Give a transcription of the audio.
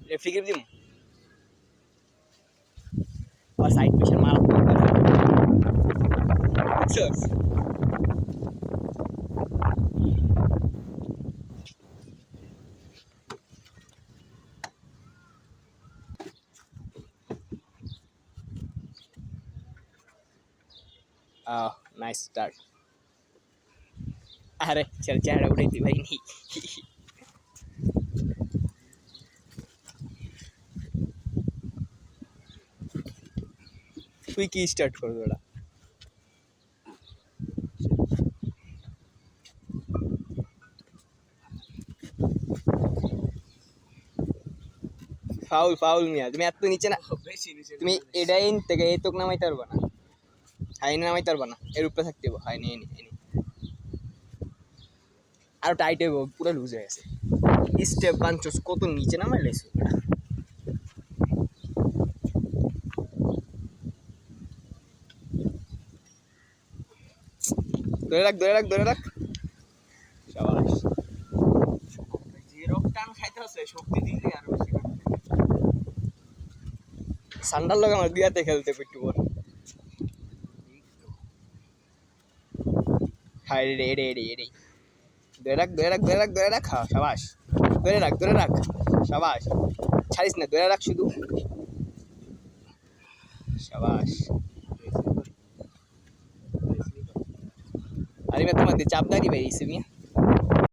referee grip দিম আর side পেশার মারা বুঝছস নাইস স্টার্ট আরে চল চেহারা উঠাইতে পারিনি তুই কি স্টার্ট করবি ওটা ফাউল ফাউল মিয়া তুমি এত নিচে না তুমি এটাই থেকে এই তোক নামাইতে পারবো না হাইনে নামাইতে পারবো না এর উপরে থাকতে হবে হাইনে এনে এনে আরো টাইট হইব পুরো লুজ হয়ে গেছে স্টেপ বাঞ্চস কত নিচে নামাই লাইছো ধরে রাখ ধরে রাখ ধরে রাখ শাবাশ যে রকটান খাইতেছে শক্তি দিলে আর বেশি সান্ডাল লগা আমার বিয়াতে খেলতে একটু বল হাই রে রে রে রে ধরে রাখ ধরে রাখ ধরে রাখ ধরে রাখ শাবাশ ধরে রাখ শাবাশ ছাড়িস না ধরে রাখ শুধু শাবাশ আরে मैं तुम्हारे चापदारी भाई इसमें